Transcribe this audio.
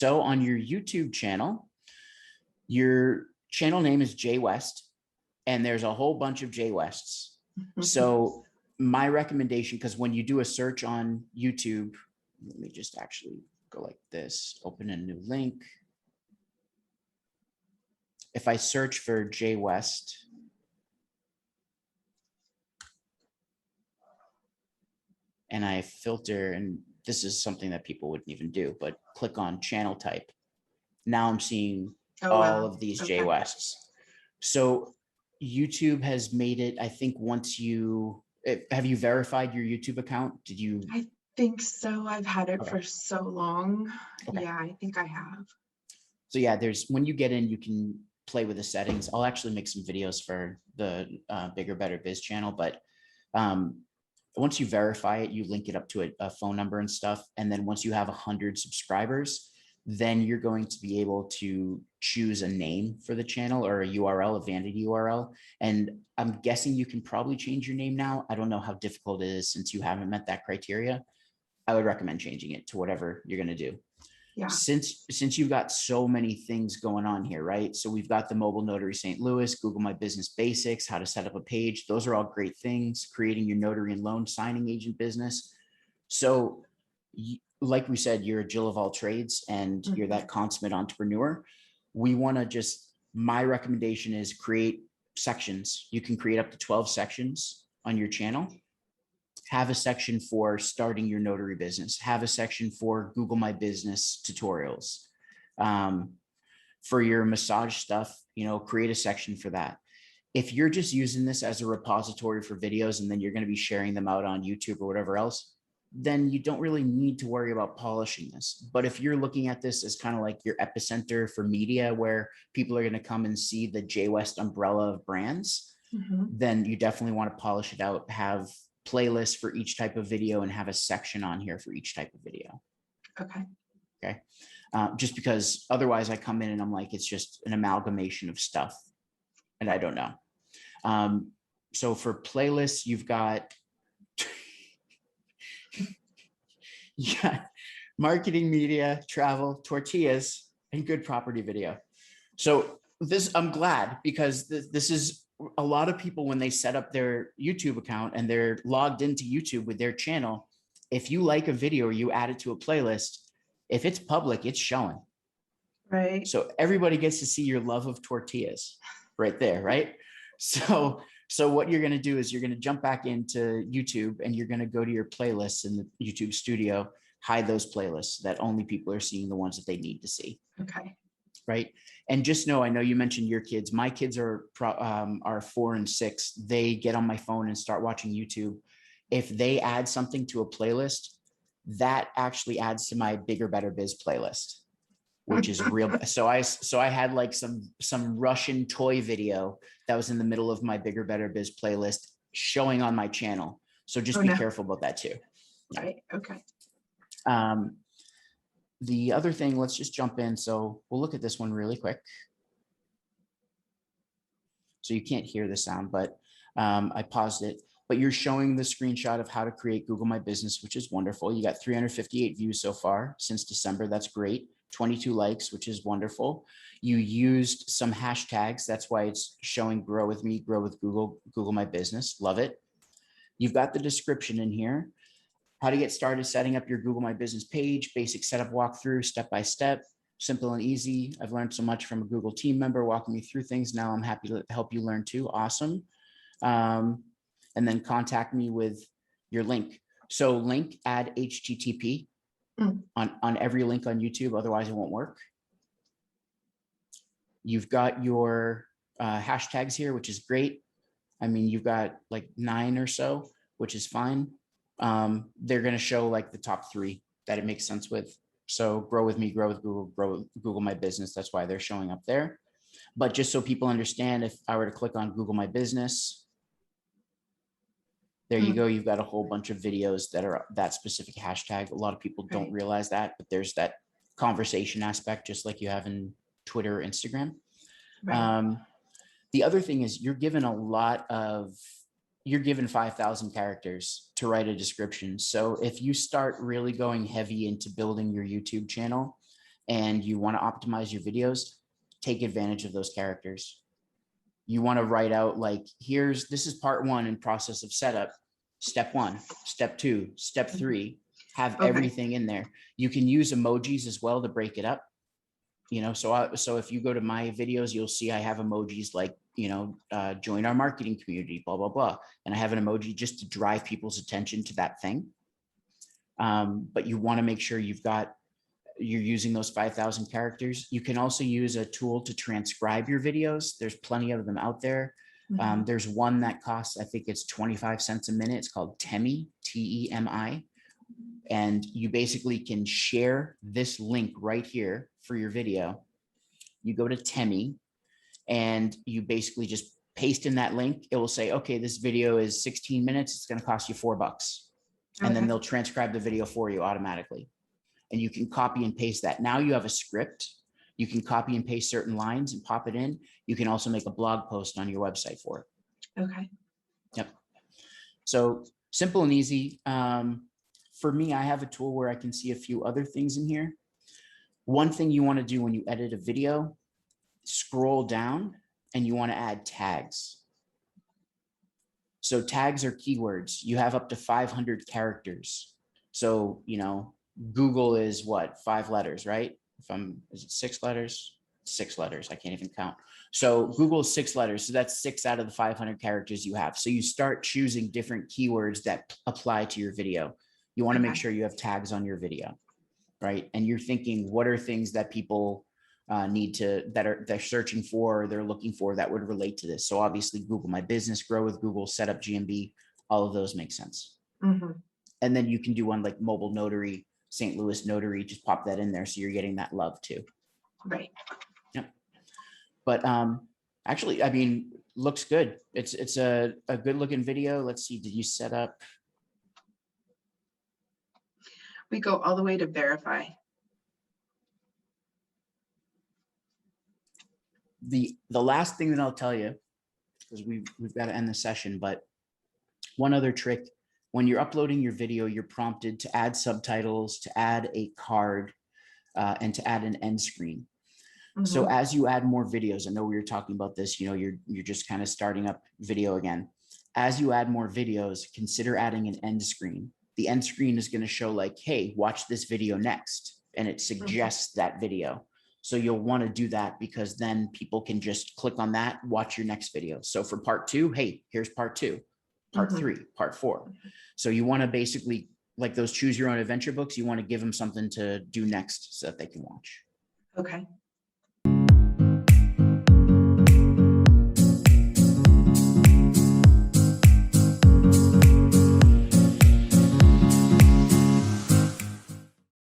So on your YouTube channel, your channel name is Jay West, and there's a whole bunch of Jay Wests. So my recommendation, because when you do a search on YouTube, let me just actually go like this, open a new link. If I search for Jay West, and I filter, and this is something that people wouldn't even do, but click on channel type. Now I'm seeing all of these Jay Wests. So YouTube has made it, I think once you, have you verified your YouTube account? Did you? I think so. I've had it for so long. Yeah, I think I have. So yeah, there's, when you get in, you can play with the settings. I'll actually make some videos for the Bigger Better Biz channel, but once you verify it, you link it up to a phone number and stuff. And then once you have 100 subscribers, then you're going to be able to choose a name for the channel or a URL, a vanity URL. And I'm guessing you can probably change your name now. I don't know how difficult it is since you haven't met that criteria. I would recommend changing it to whatever you're going to do. Yeah. Since you've got so many things going on here, right? So we've got the Mobile Notary St. Louis, Google My Business Basics, how to set up a page. Those are all great things. Creating your notary and loan signing agent business. So like we said, you're a Jill of all trades and you're that consummate entrepreneur. We want to just, my recommendation is create sections. You can create up to 12 sections on your channel. Have a section for starting your notary business. Have a section for Google My Business tutorials. For your massage stuff, you know, create a section for that. If you're just using this as a repository for videos and then you're going to be sharing them out on YouTube or whatever else, then you don't really need to worry about polishing this. But if you're looking at this as kind of like your epicenter for media where people are going to come and see the Jay West umbrella of brands, then you definitely want to polish it out, have playlists for each type of video and have a section on here for each type of video. Okay. Just because otherwise I come in and I'm like, it's just an amalgamation of stuff and I don't know. So for playlists, you've got marketing, media, travel, tortillas, and good property video. So this, I'm glad, because this is a lot of people when they set up their YouTube account and they're logged into YouTube with their channel. If you like a video or you add it to a playlist, if it's public, it's showing. Right. So everybody gets to see your love of tortillas right there, right? So what you're going to do is you're going to jump back into YouTube and you're going to go to your playlists in the YouTube studio, hide those playlists that only people are seeing the ones that they need to see. Okay. Right. And just know, I know you mentioned your kids. My kids are 4 and 6. They get on my phone and start watching YouTube. If they add something to a playlist, that actually adds to my Bigger Better Biz playlist, which is real. So I had like some Russian toy video that was in the middle of my Bigger Better Biz playlist showing on my channel. So just be careful about that too. Right. Okay. The other thing, let's just jump in. So we'll look at this one really quick. So you can't hear the sound, but I paused it. But you're showing the screenshot of how to create Google My Business, which is wonderful. You got 358 views so far since December. That's great. 22 likes, which is wonderful. You used some hashtags. That's why it's showing Grow With Me, Grow With Google, Google My Business. Love it. You've got the description in here. How to get started setting up your Google My Business page, basic setup walkthrough, step-by-step, simple and easy. I've learned so much from a Google team member walking me through things. Now I'm happy to help you learn too. Awesome. And then contact me with your link. So link, add HTTP on every link on YouTube, otherwise it won't work. You've got your hashtags here, which is great. I mean, you've got like 9 or so, which is fine. They're going to show like the top 3 that it makes sense with. So Grow With Me, Grow With Google, Grow with Google My Business. That's why they're showing up there. But just so people understand, if I were to click on Google My Business, there you go. You've got a whole bunch of videos that are that specific hashtag. A lot of people don't realize that, but there's that conversation aspect, just like you have in Twitter or Instagram. Right. The other thing is you're given 5,000 characters to write a description. So if you start really going heavy into building your YouTube channel, and you want to optimize your videos, take advantage of those characters. You want to write out like, this is part 1 in process of setup, step 1, step 2, step 3, have everything in there. You can use emojis as well to break it up. So if you go to my videos, you'll see I have emojis like, join our marketing community, blah, blah, blah. And I have an emoji just to drive people's attention to that thing. But you want to make sure you're using those 5,000 characters. You can also use a tool to transcribe your videos. There's plenty of them out there. There's one that costs, I think it's 25 cents a minute. It's called Temi, Temi. And you basically can share this link right here for your video. You go to Temi and you basically just paste in that link. It will say, okay, this video is 16 minutes. It's going to cost you $4. And then they'll transcribe the video for you automatically. And you can copy and paste that. Now you have a script. You can copy and paste certain lines and pop it in. You can also make a blog post on your website for it. Okay. Yep. So simple and easy. For me, I have a tool where I can see a few other things in here. One thing you want to do when you edit a video, scroll down and you want to add tags. So tags are keywords. You have up to 500 characters. So, Google is what, 5 letters, right? Is it 6 letters? 6 letters. I can't even count. So Google is 6 letters. So that's 6 out of the 500 characters you have. So you start choosing different keywords that apply to your video. You want to make sure you have tags on your video, right? And you're thinking, what are things that people they're searching for, or they're looking for that would relate to this? So obviously Google My Business, Grow with Google, Set Up GMB, all of those make sense. And then you can do one like mobile notary, St. Louis notary, just pop that in there. So you're getting that love too. Right. Yep. But actually, I mean, looks good. It's a good looking video. Let's see. Did you set up? We go all the way to verify. The last thing that I'll tell you, because we've got to end the session, but one other trick, when you're uploading your video, you're prompted to add subtitles, to add a card, and to add an end screen. So as you add more videos, I know we were talking about this, you're just kind of starting up video again. As you add more videos, consider adding an end screen. The end screen is going to show like, hey, watch this video next. And it suggests that video. So you'll want to do that because then people can just click on that, watch your next video. So for part 2, hey, here's part 2, part 3, part 4. So you want to basically, like those choose your own adventure books, you want to give them something to do next so that they can watch. Okay.